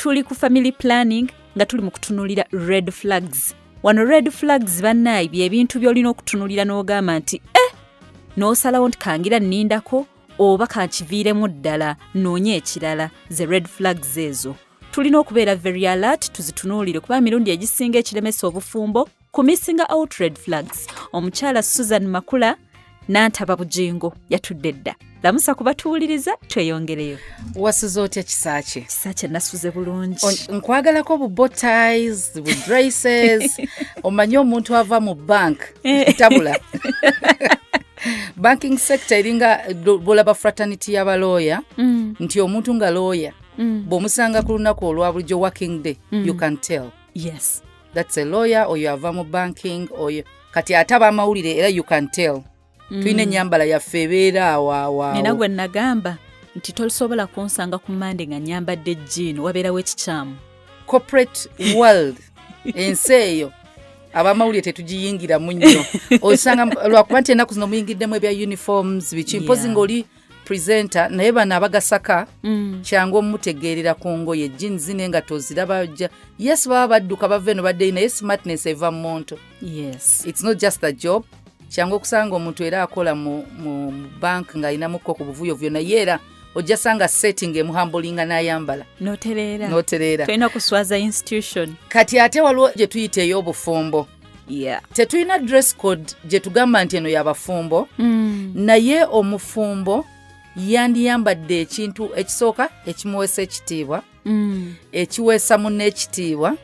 tuli ku family planning nga tuli mu kutunulira red flags. Wano red flags bannayi bye bintu by'olina okutunulira n'ogamba nti n'osalawo nti kangira nnindako oba kankiviiremu ddala noonya ekirala. Ze red flags ezo tulina okubeera very alert tuzitunuulire kuba mirundi egisinga ekiremesa obufumbo ku missing out red flags. Omukyala Susan Makula Nantaba Bujjingo yatudde dda. Lamusa kubatuuliriza tweyongereyo. Wasuze otya kisaache? Kisaache nasuze bulungi. Nkwagalako bu bow ties, bu dresses. Omanyi omuntu ava mu bank. Tambula. Banking sector iringa bolaba fraternity y'abalooya nti omuntu nga lawyer bw'omusanga ku lunaku olwa bulijjo working day you can tell. Yes. That's a lawyer or you ava mu banking or you, kati ataba amawulire era you can tell. Tuine nyambala ya febeera wa. Nina gwe nagamba nti tolisobola kunsanga ku Monday nga nyambadde jean wabeerawo ekikyamu. Corporate world ensi eyo abamawulire tetugiyingira mu nnyo. Osanga lwakuba nti ennaku zino muyingiddemu ebya uniforms biki mpozi ng'oli presenter naye bano abagasaka kyangu omutegeerera ku ngoye jeans n'engatto ziraba. Yes, baba badduka bava eno badde naye smartness eva mu muntu. Yes. It's not just a job. Kyangu okusanga omuntu era akola mu bank ng'alinamuko ku buvuyo vyonna yeera ojja sanga setting emuhambulinga n'ayambala. Notereera. Tulina kuswaza institution. Kati ate waliwo gye tuyita ey'obufumbo. Yeah. Tetulina dress code gye tugamba nti eno y'abafumbo. Naye omufumbo yandiyambadde ekintu ekisooka ekimuweesa ekitiibwa. Ekiweesa munne ekitiibwa.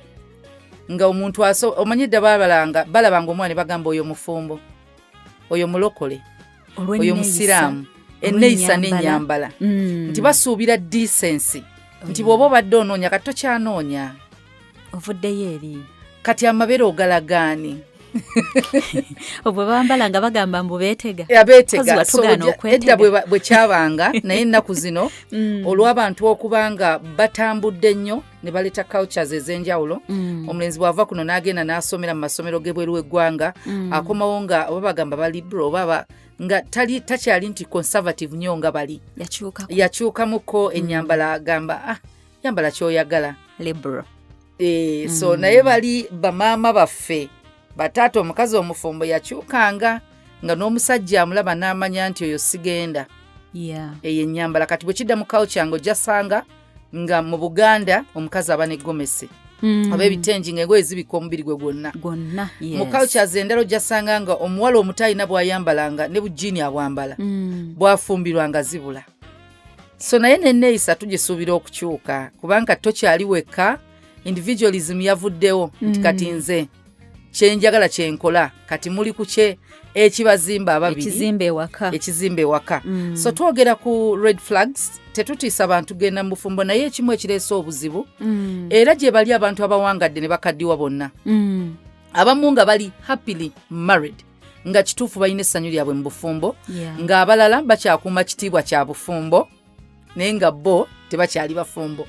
Nga omuntu omanyidde balabanga omwana bagamba oyo mufumbo. Oyo mulokole. Oyo musiraamu. Enneeyisa n'ennyambala. Nti basuubira decency. Nti bw'oba obadde onoonya kati tokyanoonya. Ovuddeyo eri. Kati amabeere ogalagaani. Obwe bambala nga bagamba mbu beetega. Beetega. Edda bwe kyabanga naye ennaku zino olw'abantu okubanga batambudde nnyo ne baleeta cultures ez'enjawulo. Omulenzi bw'ava kuno n'agenda n'asomera mu masomero g'ebweru w'eggwanga akomawo nga oba bagamba ba liberal oba nga takyali nti conservative nnyo nga bali. Yakyukamuko ennyambala agamba yambala ky'oyagala. Liberal. So naye bali bamaama baffe bataata omukazi omufumbo yakyukanga nga n'omusajja amulaba n'amanya nti oyo sigenda. Eyo ennyambala kati bwe kidda mu culture ngo ojjasanga nga mu Buganda omukazi aba ne gomesi. Aba ebitengi ng'engoye zibika omubiri gwe gwonna. Mu cultures endala ojjasanga nga omuwala omutayina bw'ayambalanga ne bujiini abwambala bwafumbirwanga zibula. So naye n'enneeyisa tugisuubira okukyuka kubanga tokyali wekka. Individualism yavuddewo nti kati nze kyenjagala kyenkola kati muli ku kye ekibazimba ababiri ekizimbe ewaka. So twogera ku red flags tetutiisa bantu genda mu bufumbo naye ekimu ekireese obuzibu era gye bali abantu abawangadde ne bakaddiwa bonna abamu nga bali happily married nga kituufu balina essanyu lyabwe mu bufumbo ng'abalala bakyakuuma kitiibwa kya bufumbo naye nga bo tebakyali bafumbo.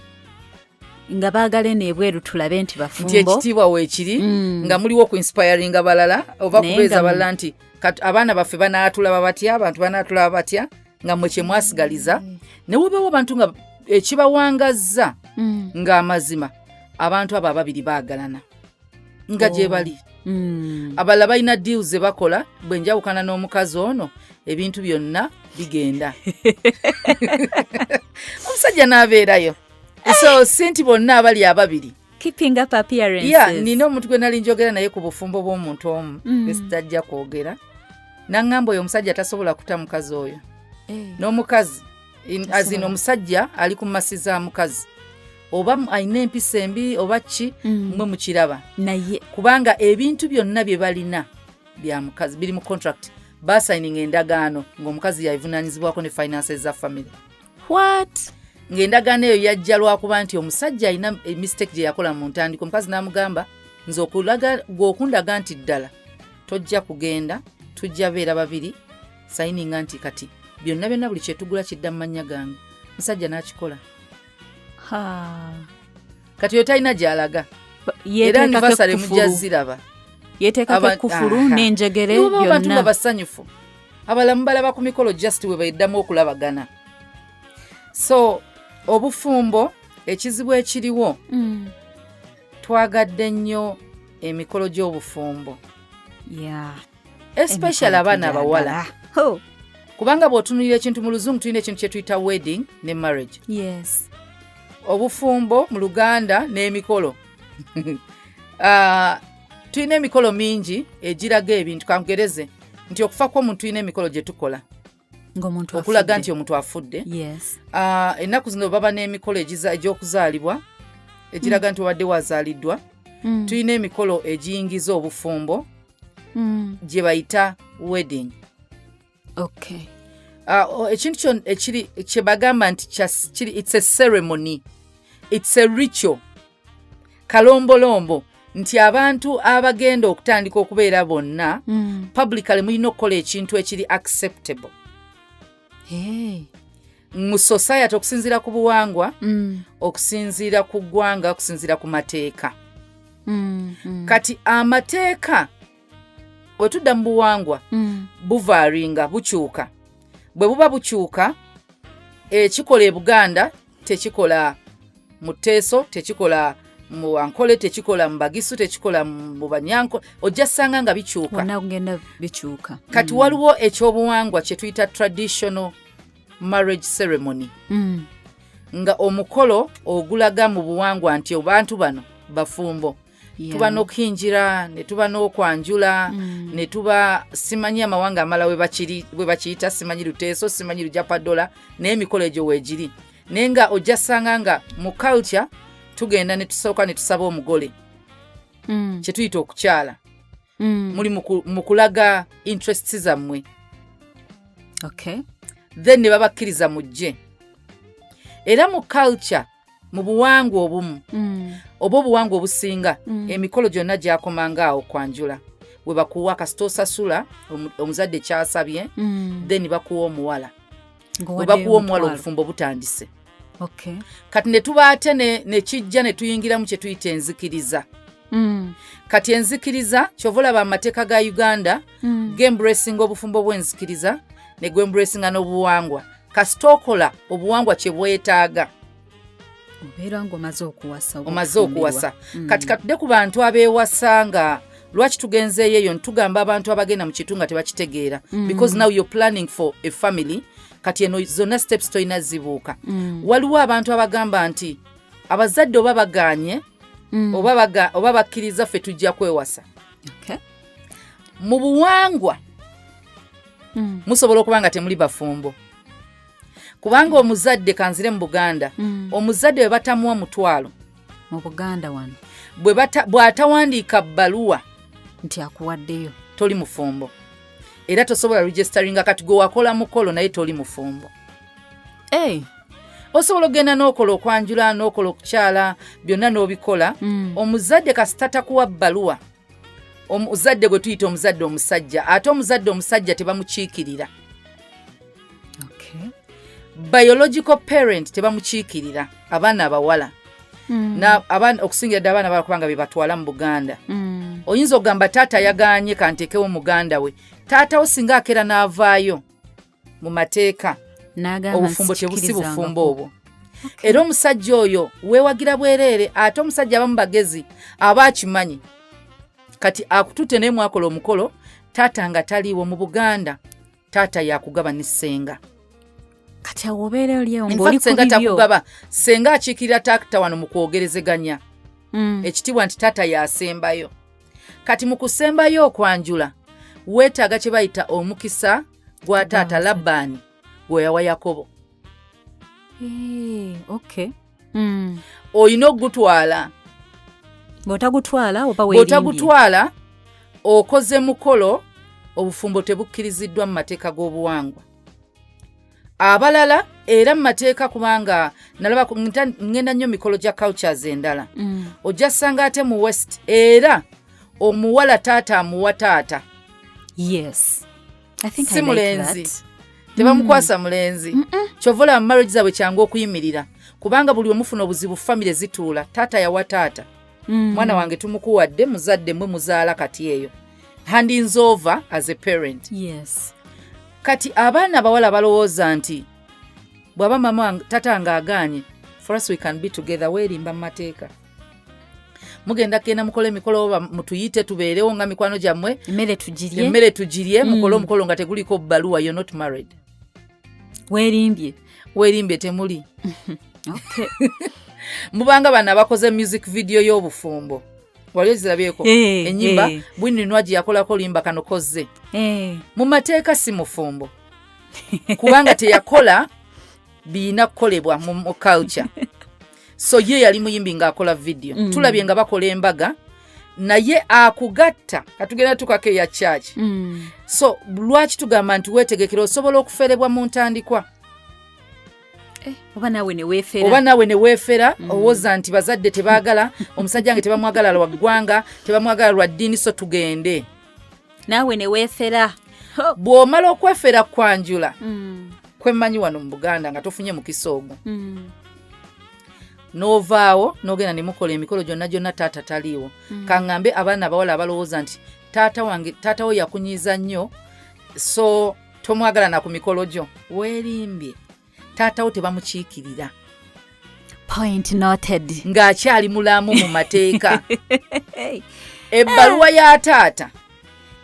Nga baagale n'ebweru tulabe nti bafumbo. Nti ekitiibwa weekiri nga muliwo ku inspiring abalala oba kubeeza abalala nti abaana baffe banaatulaba batya abantu banaatulaba batya nga mwe kye mwasigaliza. Ne webawo abantu nga ekibawangazza ng'amazima abantu abo ababiri baagalana nga gye bali. Abalala balina deals ze bakola bwe njawukana n'omukazi ono ebintu byonna bigenda. Omusajja n'abeerayo. So sinti bonna abali ababiri. Keeping up appearances. Nina omuntu gwe nali njogera naye ku bufumbo bw'omuntu omu. Esitajja kwogera. N'angamba oyo omusajja tasobola kuta mukazi oyo. N'omukazi azino omusajja ali ku masiza mukazi. Oba ayina empisa embi oba ki mwe mukiraba. Naye kubanga ebintu byonna bye balina bya mukazi biri mu contract. Basigning endagaano ng'omukazi yavunaanyizibwako ne finances za family. What? Ng'endagaano eyo yajja lwakuba nti omusajja alina mistake gye yakola mu ntandikwa. Omukazi n'amugamba nze okundaga nti ddala tojja kugenda tujja beera babiri sayininga nti kati byonna buli kyetugula kidda mu mannya gange. Musajja n'akikola. Kati yo talina gy'alaga era anniversary mujja ziraba yeteekako ekkufulu n'enjegere byonna. Abantu nga basanyufu abalamu balaba ku mikolo just we bayiddamu okulabagana. So obufumbo ekizibu ekiriwo twagadde nnyo emikolo gy'obufumbo especially abaana abawala kubanga bw'otunulira ekintu mu luzungu tulina ekintu kye tuyita wedding ne marriage obufumbo mu Luganda n'emikolo tulina emikolo mingi egiraga ebintu kangereze nti okufa kw'omuntu tulina emikolo gye tukola okulaga nti omuntu afudde ennaku zino baba n'emikolo egy'okuzaalibwa egiraga nti obadde wazaaliddwa tulina emikolo egiyingiza obufumbo gye bayita wedding ekintu kye bagamba nti it's a ceremony, it's a ritual, kalombolombo nti abantu abagenda okutandika okubeera bonna publicly mulina okukola ekintu ekiri acceptable mu society okusinziira ku buwangwa okusinziira ku ggwanga okusinziira ku mateeka kati amateeka bwe tudda mu buwangwa buvaaringa bukyuka bwe buba bukyuka ekikola e Buganda tekikola mu Teeso tekikola mu Ankole tekikola mu Bagisu tekikola mu Banyanko ojja ssanga nga bikyuka kati waliwo ekyobuwangwa kye tuyita traditional marriage ceremony nga omukolo ogulaga mu buwangwa nti abantu bano bafumbo tuba n'okuyingira ne tuba n'okwanjula ne tuba simanyi amawanga amala we bakiyita simanyi Luteeso simanyi Lujapadola n'emikolo egyo weegiri naye nga ojja ssanga nga mu culture tugenda ne tusooka ne tusaba omugole kye tuyita okukyala muli mu kulaga interests zammwe then ne babakkiriza mujje era mu culture mu buwangwa obumu oba obuwangwa obusinga emikolo gyonna gyakomanga awo kwanjula we bakuwa kasita osasula omuzadde kyasabye then bakuwa omuwala we bakuwa omuwala obufumbo butandise kati ne tuba ate ne kijja ne tuyingiramu kye tuyita enzikiriza kati enzikiriza kyova olaba amateeka ga Uganda gembracing obufumbo bw'enzikiriza ne gwembracinga n'obuwangwa kasita okola obuwangwa kye bwetaaga omaze okuwasa kati katudde ku bantu abeewasa nga lwaki tugenzeeyo eyo ntugamba abantu abagenda mu kitundu nga tebakitegeera because now you're planning for a family kati eno zonna steps toyina zibuuka waliwo abantu abagamba nti abazadde oba baganye oba bakkiriza ffe tujja kwewasa mu buwangwa musobola okuba nga temuli bafumbo kubanga omuzadde kanzire mu Buganda omuzadde bwe batamuwa mutwalo mu Buganda wano bw'atawandiika bbaluwa nti akuwaddeyo toli mufumbo era tosobola registeringa kati gwe wakola mukolo naye toli mufumbo osobola okgenda n'okola okwanjula n'okola okukyala byonna n'obikola omuzadde kasita takuwa bbaluwa omuzadde gwe tuyita omuzadde omusajja ate omuzadde omusajja tebamukiikirira biological parent tebamukiikirira abaana abawala okusingira ddala abaana abawala kubanga be batwala mu Buganda oyinza okugamba taata yaganye kanteekewo muganda we taatawo singa akeera n'avaayo mu mateeka obufumbo tebusi bufumbo obwo era omusajja oyo weewagira bwereere ate omusajja abamu bagezi aba akimanyi kati akututte naye mwakola omukolo taata nga taliiwo mu Buganda taata yakugaba ne ssenga kati awo obeera oliawo ng'oli ku bibyo takugaba ssenga akiikirira taata wano mu kwogerezeganya ekitiibwa nti taata yasembayo kati mu kusembayo okwanjula weetaaga kye bayita omukisa gwa taata Labbaani gwe yawa Yakobo olina okugutwala bw'otagutwala okoze mukolo obufumbo tebukkiriziddwa mu mateeka g'obuwangwa abalala era mu mateeka kubanga nalaba ngenda nnyo mikolo gya cultures endala ojja ssanga ate mu west era omuwala taata amuwa taata si mulenzi tebamukwasa mulenzi kyovola mu marriage zaabwe kyangu okuyimirira kubanga buli omufuna obuzibu famire zituula taata yawa taata mwana wange tumukuwadde muzadde mwe muzaala kati eyo hands over as a parent kati abaana abawala balowooza nti bw'aba mama taata nga aganye for us we can be together. Weerimba mu mateeka. Mugenda kugenda mukole emikolo oba mutuyite tubeerewo nga mikwano gyammwe. Emmere tugirye mukole omukolo nga teguliko bbaluwa. You're not married. Weerimbye temuli. Okay. Mubanga bana abakoze music video y'obufumbo. Wali ozirabyeko ennyimba Bwininwaji yakolako limba kano kozze. Mu mateeka si mufumbo. Kubanga teyakola biina kukolebwa mu culture. So ye yali muyimbi ng'akola video. Tulabye nga bakola embaga naye akugatta katugenda tukake ya church. So lwaki tugamba nti weetegekera osobola okuferebwa mu ntandikwa. Oba nawe ne weefera owooza nti bazadde tebaagala omusajja wange tebamwagala lwa ggwanga tebamwagala lwa ddiini so tugende naawe ne weefera. Bw'omala okwefera kwanjula kwemmanyi wano mu Buganda nga tofunye mukisa ogwo n'ovaawo n'ogenda ne mukola emikolo gyonna taata taliiwo. Kaŋŋambe abaana abawala abalowooza nti taata we yakunyiiza nnyo so tomwagala na ku mikolo gyo. Weerimbye taata wo tebamukiikirira. Point noted. Ng'akyali mulamu mu mateeka. Ebbaluwa ya taata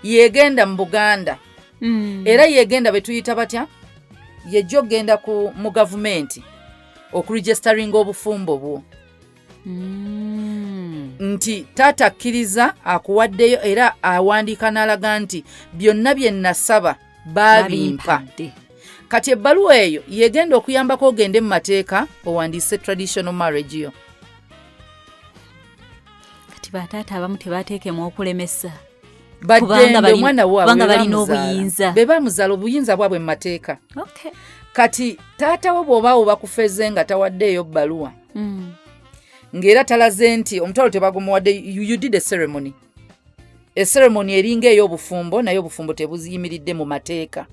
yegenda mu Buganda era yegenda betuyita batya yejja okgenda mu gavumenti okuregisteringa obufumbo bwo nti taata akkiriza akuwaddeyo era awandiika n'alaga nti byonna bye nasaba babimpa. Kati ebbaluwa eyo yegenda okuyambako ogende mu mateeka owandiise traditional marriage yo. Kati bataata abamu tebateekemu okulemesa baddende omwana waabwe balina obuyinza be bamuzaala obuyinza bwabwe mu mateeka. Kati taata wo bw'obaawo bakufeze nga tawaddeeyo bbaluwa ng'era talaze nti omutwalo tebagumuwadde you did a ceremony. A ceremony eringa ey'obufumbo naye obufumbo tebuziyimiridde mu mateeka.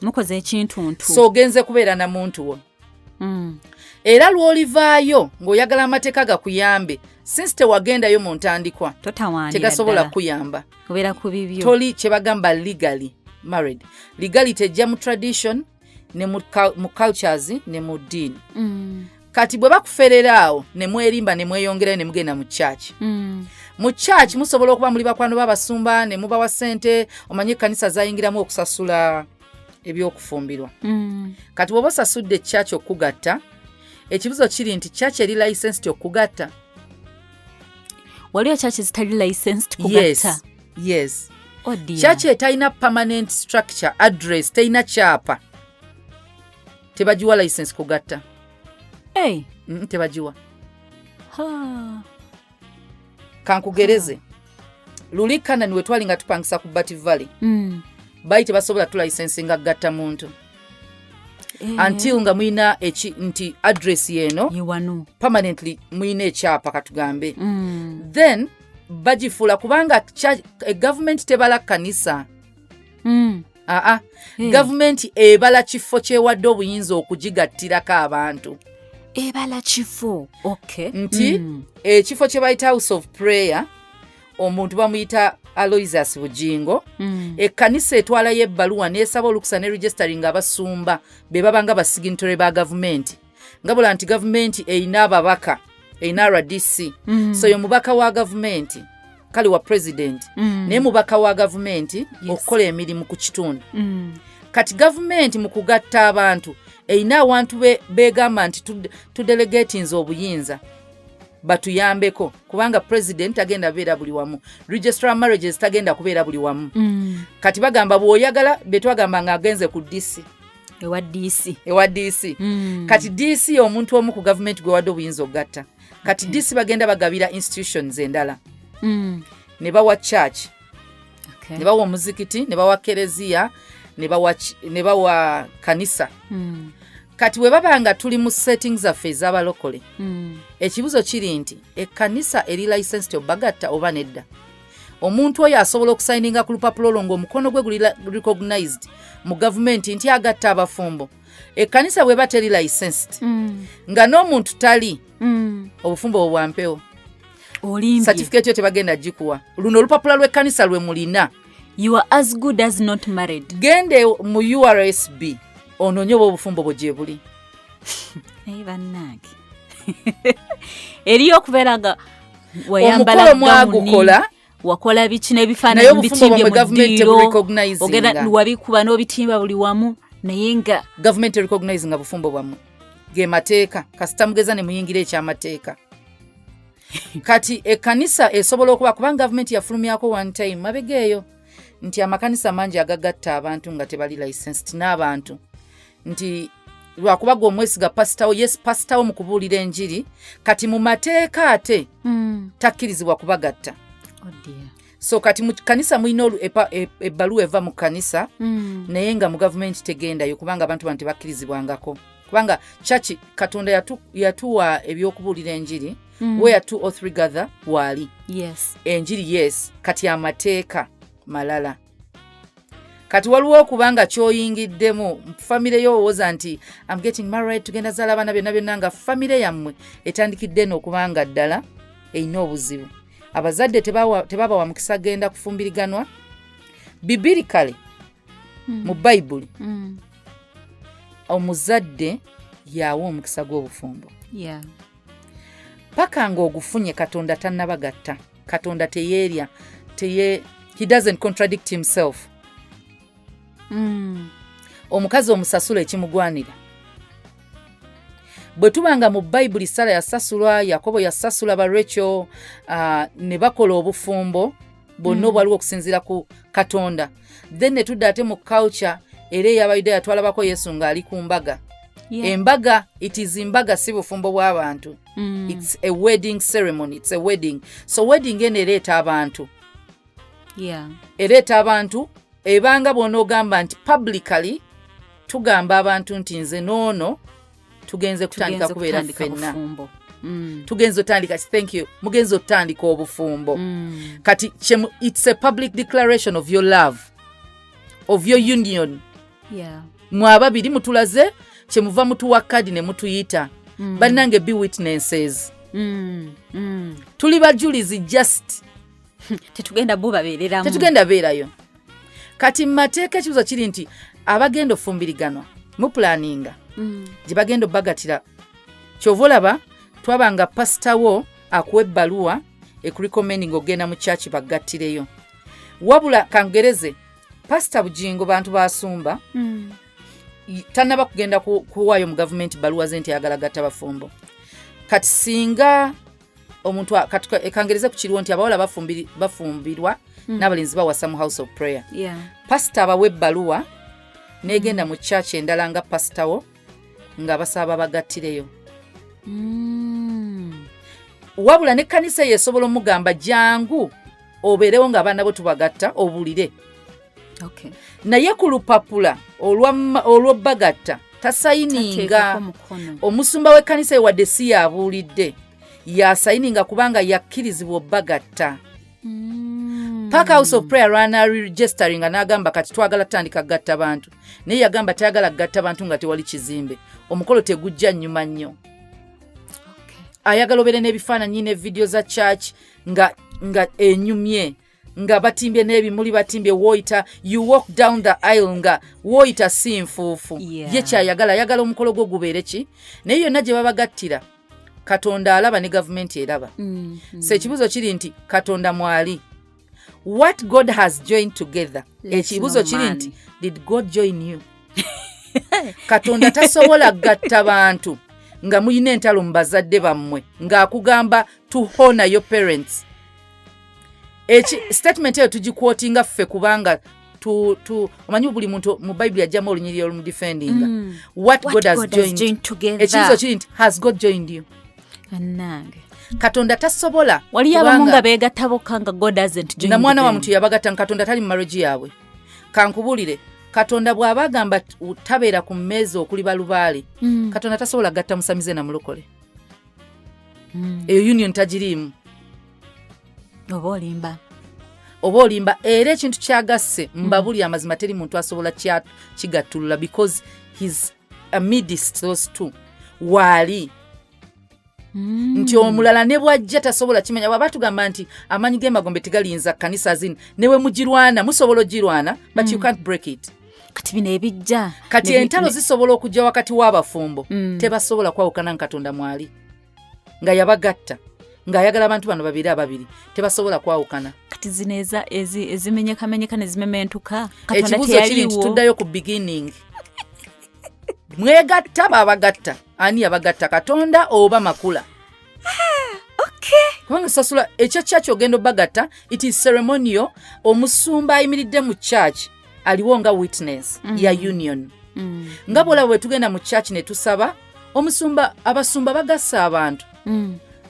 Mukoze ekintu ntu. So ogenze kubeera na muntu wo. Era lw'olivaayo ng'oyagala amateeka gakuyambe since tewagendayo mu ntandikwa tegasobola kuyamba. Obeera ku bibyo. Toli kye bagamba legally married. Legally tejja mu tradition ne mu cultures ne mu ddiini. Kati bwe bakuferera awo ne mwerimba ne mweyongerayo ne mugenda mu church. Mu church musobola okuba muli bakwano b'abasumba ne mubawa ssente omanye ekkanisa zayingiramu okusasula ebyokufumbirwa. Kati bw'oba osasudde church okugatta ekibuzo kiri nti church eri licensed okugatta. Waliwo church zitali licensed kugatta? Yes. Oh dear. Church etalina permanent structure address telina kyapa tebagiwa license kugatta. Tebagiwa. Kankugereze. Lulikana niwe twali nga tupangisa ku Bati Valley. Bayi tebasobola tu license nga gatta muntu. Until nga muina nti address yeno permanently muina ekyapa katugambe. Then bagifula kubanga government tebala kanisa. Government ebala kifo kyewadde obuyinza okugigattirako abantu. Ebala kifo. Okay. Nti ekifo kye bayita House of Prayer omuntu bamuyita Aloysius Bujjingo. Ekkanisa etwala y'ebbaluwa n'esaba olukusa ne registering abasumba be babanga basignatory ba government. Ngabula nti government eyina ababaka eyina RDC. So yo mubaka wa government kali wa president ne mubaka wa government okukola emirimu ku kitundu. Kati government mu kugatta abantu eyina abantu begamba nti tudelegatinze obuyinza batuyambeko kubanga president agenda beera buli wamu, registrar marriages tagenda kubeera buli wamu. Kati bagamba bw'oyagala betwagamba nga agenze ku DC ewa DC. Kati DC omuntu omu ku government gwe wadde obuyinza ogatta. Kati DC bagenda bagabira institutions endala. Ne bawa church, ne bawa omuzikiti, ne bawa kereziya, ne bawa kanisa. Kati we babanga tuli mu settings zaffe ez'abalokole. Ekibuzo kiri nti ekkanisa eri licensed obagatta oba nedda. Omuntu oyo asobola okusayininga ku lupapula olwo ng'omukono gwe guli recognized mu government nti agatta abafumbo. Ekkanisa bwe bateri licensed nga n'omuntu tali obufumbo obwampewo. Certificate yo tebagenda gikuwa. Luno olupapula lw'ekkanisa lwe mulina. You are as good as not married. Gende mu URSB ononye obufumbo bwe gye buli. naye bannange eriyo okubeera nga wayambala omukolo mwagukola wakola biki n'ebifaananyi bitimbye mu ddiiro ogenda wabikuba n'obitimba buli wamu naye nga gavumenti erecognize nga bufumbo bwammwe ge mateeka kasita mugeza ne muyingira ekyamateeka kati ekkanisa esobola okuba kubanga gavumenti yafulumyako one time mabegeeyo nti amakanisa mangi agagatta abantu nga tebali licensed n'abantu nti lwakubaga omwesiga pasitawo yes pasitawo mu kubuulira enjiri kati mu mateeka ate takkirizibwa kubagatta. So kati mu kanisa mulina ebbaluwa eva mu kanisa naye nga mu gavumenti tegendayo kubanga abantu bano tebakkirizibwangako kubanga church Katonda yatuwa ebyokubuulira enjiri where 2 or 3 gather wali enjiri yes kati amateeka malala. Kati waliwo okubanga kyoyingiddemu mu famire yo owooza nti I'm getting married tugenda zaala abaana byonna nga famire yammwe etandikidde n'okubanga ddala erina obuzibu. Abazadde tebabawa mukisa genda kufumbiriganwa bibirikale mu Bayibuli omuzadde yawa omukisa gw'obufumbo paka ng'ogufunye Katonda tannabagatta. Katonda teyeerya he doesn't contradict himself. Omukazi omusasula ekimugwanira bwe tubanga mu Bayibuli Sara yasasulwa, Yakobo yasasula ba Rachel ne bakola obufumbo bonna obwaliwo okusinziira ku Katonda. Then ne tudda ate mu culture era ey'Abayudaaya yatwalabako Yesu ng'ali ku mbaga. Embaga, it is embaga si bufumbo bw'abantu. It's a wedding ceremony, it's a wedding. So wedding eno ereeta abantu. Ereeta abantu ebanga bw'onoogamba nti publicly tugamba abantu nti nze noono tugenze kutandika kubeera ffenna. Tugenze otandika, thank you, mugenze otandika obufumbo. Kati it's a public declaration of your love, of your union. Mwababiri mutulaze kyemuva mutuwa kadi ne mutuyita bannange be witnesses. Tuli bajulizi just tetugenda bo babeereramu, tetugenda beerayo. Kati mateeka ekibuzo kiri nti abagenda ofumbiriganwa mu planinga gye bagenda obagatira kyova olaba twabanga pasitawo akuwa ebbaluwa ekurecommending ogenda mu church bagattireyo. Wabula kangereze Pastor Bujjingo bantu basumba tannaba kugenda kuwaayo mu gavumenti baluwa ze nti ayagala gatta bafumbo. Kati singa omuntu ekangereze ku kiriwo nti abawala bafumbirwa n'abalenzi bawasa mu house of prayer. Pastor abawa ebbaluwa n'egenda mu church endala nga pasitawo nga basaba bagattireyo. Wabula n'ekkanisa yesobola omugamba jangu obeerewo ng'abaana bo tubagatta obulire. Naye ku lupapula olw'obbagatta tasayininga. Omusumba w'ekkanisa ewadde si yabuulidde yasayininga kubanga yakkirizibwa obbagatta. Paka house of prayer rana registering n'agamba kati twagala tandika gatta bantu naye yagamba tayagala gatta bantu nga tewali kizimbe. Omukolo tegujja nnyuma nnyo. Ayagala obeere n'ebifaananyi ne video za church nga enyumye nga batimbye n'ebimuli batimbye woyita you walk down the aisle nga woyita si nfuufu. Ye kyayagala ayagala omukolo gwo gubeere ki naye yonna gye babagattira Katonda alaba ne gavumenti eraba. So ekibuzo kiri nti Katonda mwali. What God has joined together. Ekibuzo kiri nti did God join you? Katonda tasobola gatta bantu nga muyina entalo mu bazadde bammwe ng'akugamba to honor your parents. Statement eyo tugikwotinga ffe kubanga omanyi buli muntu mu Bayibuli ajjamu olunyiriri olumudefendinga. What God has joined together. Ekibuzo kiri nti has God joined you? Katonda tasobola. Waliyo abamu nga beegatta bokka nga God hasn't joined na mwana wa muntu yabagatta Katonda tali mu marriage yaabwe. Kankubulire Katonda bw'aba agamba tabeera ku mmeeza okuli balubaale. Katonda tasobola gatta musamize na mulokole. Eyo union tagiriimu. Oba olimba era ekintu kyagasse mbabuli amazima teri muntu asobola kigattulula because he's amidst those two. Wali nti omulala ne bwajja tasobola kimenya. Bw'aba tugamba nti amanyi g'emagombe tegalinza kanisa zino newe mugirwana musobola ogirwana but you can't break it. kati bino ebijja kati entalo zisobola okujja wakati w'abafumbo tebasobola kwawukana nga Katonda mwali nga yabagatta ng'ayagala abantu bano babiri tebasobola kwawukana. Kati zino ezimenyekamenyeka ne zimementuka ekibuuzo kiri nti tuddayo ku beginning mwegatta babagatta ani yabagatta Katonda oba Makula? Kubanga sasula ekyo church ogenda obagatta it is ceremonial. Omusumba ayimiridde mu church aliwo nga witness ya union nga bola bwe tugenda mu church ne tusaba abasumba bagassa abantu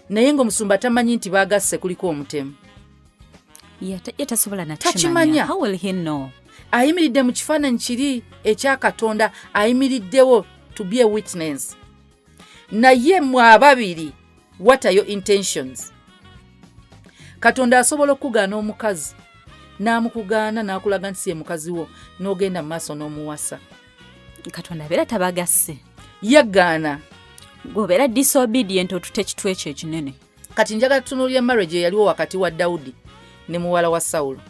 naye ng'omusumba tamanyi nti bagasse kuliko omutemu yatasobola nakimanya. How will he know? Ayimiridde mu kifaananyi kiri ekya Katonda ayimiriddewo to be a witness. Naye mu ababiri what are your intentions? Katonda asobola okugaana omukazi n'amukugaana n'akulaga nti si ye mukazi wo n'ogenda mu maaso n'omuwasa. Katonda abeera tabagasse yagaana gobeera disobedient otute ekitu ekyo ekinene. Kati njagala tutunuulira marriage eyaliwo wakati wa Dawudi ne muwala wa Sawulo.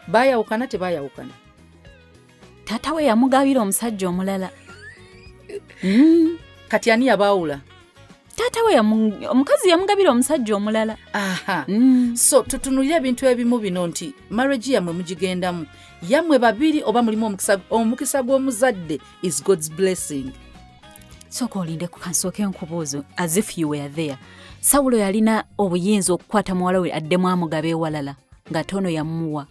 Baayawukana tebaayawukana? Taata we yamugabira omusajja omulala. Kati ani yabaawula? Taata we omukazi yamugabira omusajja omulala. So tutunulira ebintu ebimu bino nti marriage yammwe mugigendamu yammwe babiri oba mulimu omukisa gw'omuzadde is God's blessing. Sooka olinde ku kansooke nkubuuzo as if you were there. Sawulo yalina obuyinza okukwata muwala we addemu amugabe ewalala ng'ate ono yamuwa.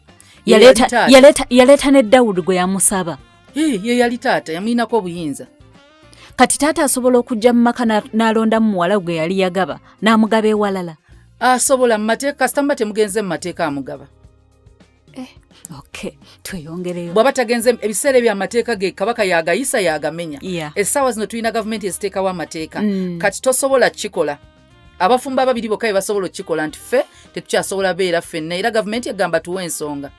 Yaleeta ne Dawudi gwe yamusaba. Ye yali taata yamulinako obuyinza. Kati taata asobola okujja mu maka n'alonda mu muwala gwe yali yagaba n'amugaba ewalala? Asobola mu mateeka kasitamba temugenze mu mateeka amugaba. Okay, tweyongereyo. Bw'aba tagenze ebiseera eby'amateeka ge kabaka yagayisa yagamenya. Essaawa zino tulina gavumenti eziteekawo amateeka. Kati tosobola kikola. Abafumba ababiri bokka be basobola okikola nti ffe tetukyasobola beera ffenna era gavumenti egamba tuwa ensonga.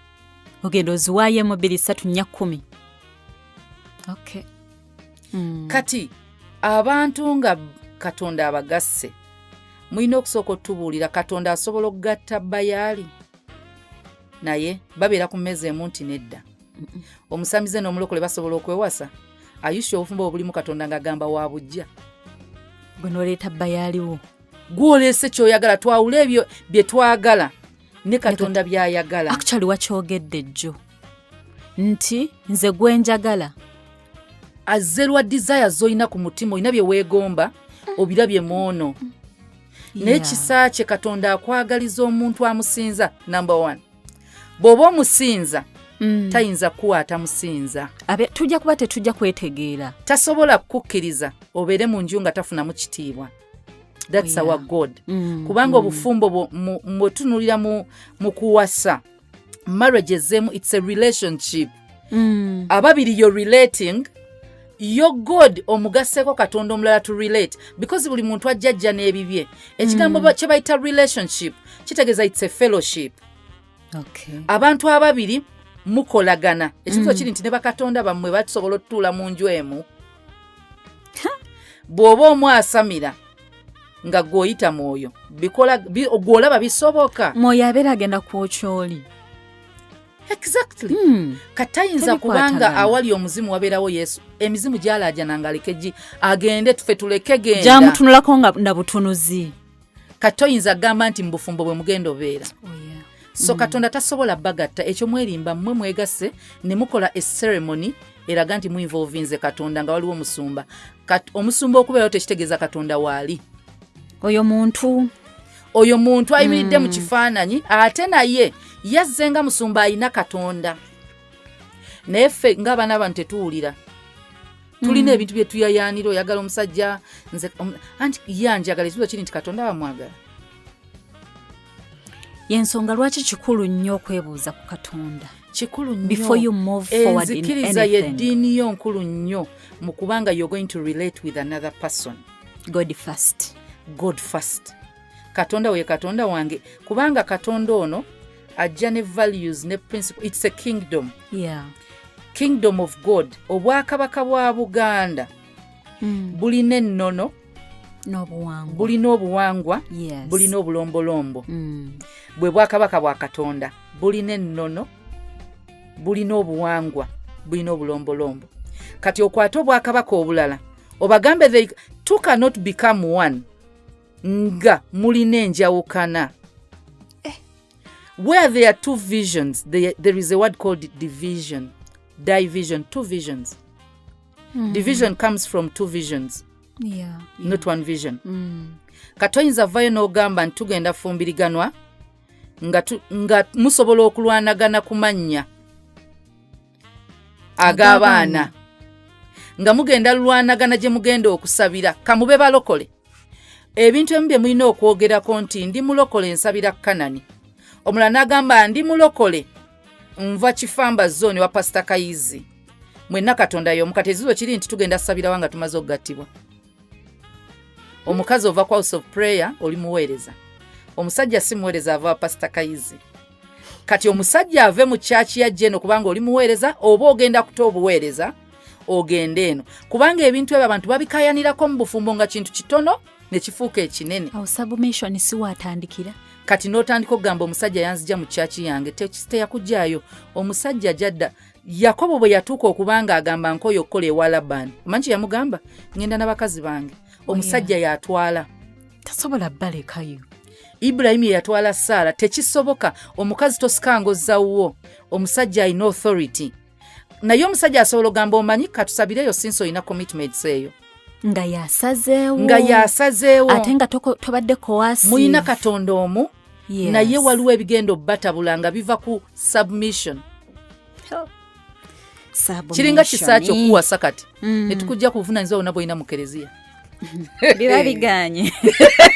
Ogenda oziwaayo mu 2-3-10. Okay. Kati abantu nga Katonda abagasse mulina okusooka otubuulira Katonda asobola okugatta Bayaali naye babeera ku mmeeza emu nti nedda. Omusamize n'omulokole basobola okwewasa. Ayusha obufumbo obulimu Katonda ng'agamba wa bujja. Gwe n'oleeta Bayaaliwo. Gw'oleese ky'oyagala twawula ebyo bye twagala ne Katonda by'ayagala. Actually wakyogedde jjo nti nze gwe njagala. Azze lwa desire z'olina ku mutima olina bye weegomba obirabye mwono. N'ekisa kye Katonda akwagaliza omuntu amusinza. Number 1. Bw'oba omusinza tayinza kuwa atamusinza. Tujja kuba tetujja kwetegeera. Tasobola kukkiriza obeere mu nju nga tafunamu kitiibwa. That's our God. Kubanga obufumbo mwetunulira mu kuwasa marriage ezemu it's a relationship. Ababiri you're relating your God omugaseko Katonda omulala to relate because buli muntu ajjajja n'ebibye. Ekigambo kye bayita relationship kitegeeza it's a fellowship. Okay. Abantu ababiri mukolagana. Ekibuzo kiri nti ne bakatonda bammwe batusobola otutuula mu nju emu. Bw'oba omwasamira nga gw'oyita mwoyo gw'olaba bisoboka. Mwoyo abeera agenda kwokyoli. Exactly. Katayinza kubanga awali omuzimu wabeerawo Yesu. Emizimu gyalaajana ng'aleke agende tufe tuleke genda. Gyamutunulako nga na butunuzi. Katoyinza gamba nti mu bufumbo bwe mugenda obeera. So Katonda tasobola bagatta ekyo mwerimba mmwe mwegasse ne mukola a ceremony eraga nti muinvolvinze Katonda nga waliwo omusumba. Omusumba okubeerawo tekitegeeza Katonda waali. Oyo muntu ayimiridde mu kifaananyi ate naye yazze nga musumba ayina Katonda. Naye ffe ng'abaana abantu tetuwulira. Tulina ebintu bye tuyayaanira oyagala omusajja nze anti yanjagala ekibuzo kiri nti Katonda bamwagala. Yensonga lwaki kikulu nnyo okwebuuza ku Katonda. Kikulu nnyo. Before you move forward in anything. Enzikiriza y'eddiini yo nkulu nnyo mu kubanga you're going to relate with another person. God first. God first. Katonda we Katonda wange kubanga Katonda ono ajja ne values ne principle. It's a kingdom. Yeah. Kingdom of God. Obwakabaka bwa Buganda bulina ennono n'obuwangwa. Bulina obuwangwa. Yes. Bulina obulombolombo. Bwe bwakabaka bwa Katonda bulina ennono bulina obuwangwa, bulina obulombolombo. Kati okwata obwakabaka obulala obagambe they two cannot become one nga mulina enjawukana. Where there are two visions, there is a word called division. Division, two visions. Division comes from two visions. Not one vision. Katoyinza vayo n'ogamba nti tugenda fumbiriganwa nga musobola okulwanagana ku mannya ag'abaana, nga mugenda lwanagana gye mugenda okusabira kamube balokole. Ebintu ebimu bye mulina okwogerako nti ndi mulokole nsabira Kanani, omulala n'agamba ndi mulokole nva Kifamba zone wa Pastor Kayizi. Mwenna Katonda y'omukatezizwe kiri nti tugenda sabira wanga tumaze okugattibwa. Omukazi ova kwa house of prayer oli muweereza, omusajja si muweereza ava Pastor Kayizi. Kati omusajja ave mu church ya jeno kubanga oli muweereza oba ogenda kuta obuweereza ogende eno, kubanga ebintu ebyo abantu babikayanirako mu bufumbo nga kintu kitono ne kifuuka ekinene. Awo submission si watandikira. Kati n'otandika okugamba omusajja yanzija mu church yange teyakujjaayo. Omusajja jadda Yakobo bwe yatuuka okubanga agamba nkoyo okukola ewa Labani, omanyi yamugamba ngenda n'abakazi bange. Omusajja yatwala tasobola balekayo. Ibrahim yatwala Sara, tekisoboka. Omukazi tosikangozzawo, omusajja alina authority. Naye omusajja asobola ogamba omanyi katusabireyo sinso olina commitments eyo nga yasazeewo ate nga tobadde coercive. Muyina Katonda omu, naye waliwo ebigendo batabula nga biva ku submission. Kiringa kisaakyo okuwasa kati netukujja kuvunanyizibwa wonna bw'olina mu kereziya. Biba biganye.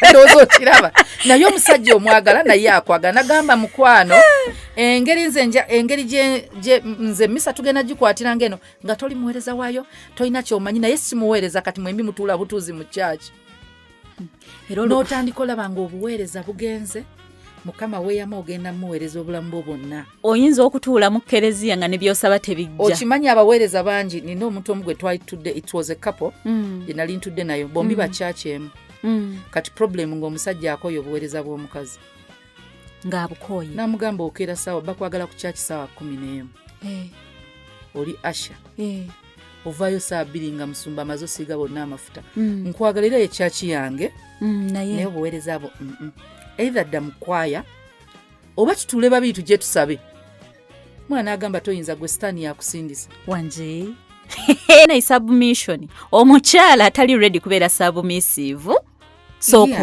Ndowooza okiraba. Naye omusajja omwagala naye akwagala. Nagamba mukwano engeri gye nze misa tugenda gikwatira ngeno nga toli muweereza waayo tolina kyomanyi, naye si muweereza kati mwembi mutuula butuuzi mu kyaki. N'otandika olaba ng'obuweereza bugenze, Mukama weeyama ogenda muweereza obulamu bwo bwonna. Oyinza okutuula mu kereziya nga ne byosaba tebijja. Okimanyi abaweereza bangi, nina omuntu omu gwe twalitudde, it was a couple, gye nali ntudde nayo, bombi ba kyaki emu. Kati problem ng'omusajja akoye obuweereza bw'omukazi. Ng'abukoye. Namugamba okeera saawa, bakwagala ku kyaki saawa 11. Oli Asha. Ovaayo saa 2 nga musumba amaze osiiga bonna amafuta. Nkwagalira ekyaki yange, naye obuweereza bwo either dda mukwaya oba tutuule babiri tujje tusabe. Mwana agamba toyinza gwe sitaani yakusindisa. Wanje na submission. Omukyala atali ready kubeera submissive.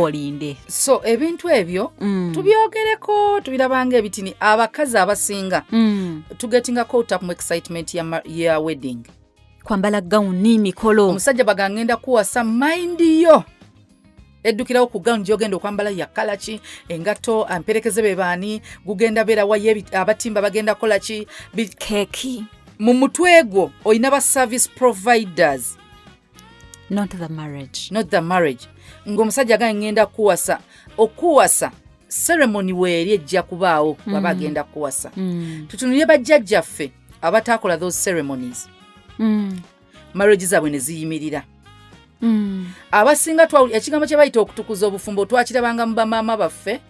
Olinde. So ebintu ebyo tubyogereko, tubirabanga ebitini. Abakazi abasinga tugetinga caught up mu excitement ya wedding. Kwambala gown mikolo. Omusajja bagangenda kuwasa mind yo. Eddukirawo ku gown gy'ogenda okwambala yakala ki, engato amperekeze be baani, gugenda beera waye abatimba bagenda kola ki, keki. Mu mutwe gwo olina ba service providers. Not the marriage. Not the marriage. Ng'omusajja ngenda kuwasa. Okuwasa ceremony weeri ejja kubaawo baba agenda kuwasa. Tutunulye bajjajjaffe abataakola those ceremonies. Marriage zaabwe ne ziyimirira. Abasinga ekigambo kye bayita okutukuza obufumbo twakirabanga mu bamaama baffe,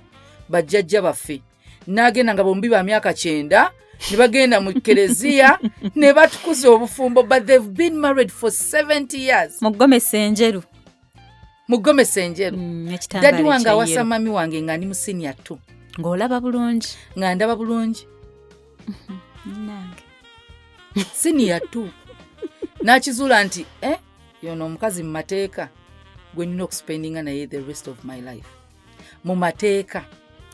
bajjajja baffe. N'agenda nga bombi ba myaka 9 ne bagenda mu kereziya ne batukuza obufumbo, but they've been married for 70 years. Mugomesa enjeru. Dadi wange awasa mami wange nga ndi mu senior 2. Ng'olaba bulungi. Nga ndaba bulungi. Nange. Senior 2. N'akizuula nti yono omukazi mu mateeka gwe nina okuspendinga naye the rest of my life. Mu mateeka.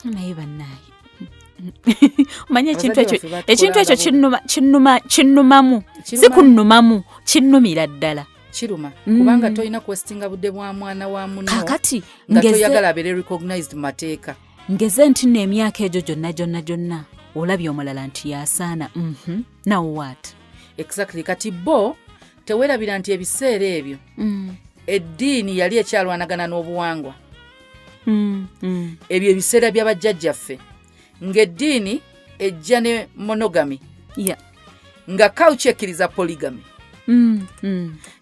Naye bannaye. Manye ekintu ekyo kinnumamu. Si kunnumamu, kinnumira ddala. Kiruma. Kubanga toyina kwestinga budde bwa mwana wa munno. Kakati nga toyagala abeere recognized mu mateeka. Ngeze nti n'emyaka egyo gyonna olabye omulala nti yasaana. Now what? Exactly. Kati bo tewerabira nti ebiseera ebyo eddiini yali ekyalwanagana n'obuwangwa. Ebyo ebiseera by'abajjajjaffe ng'eddiini ejja ne monogamy, nga culture ekkiriza polygamy,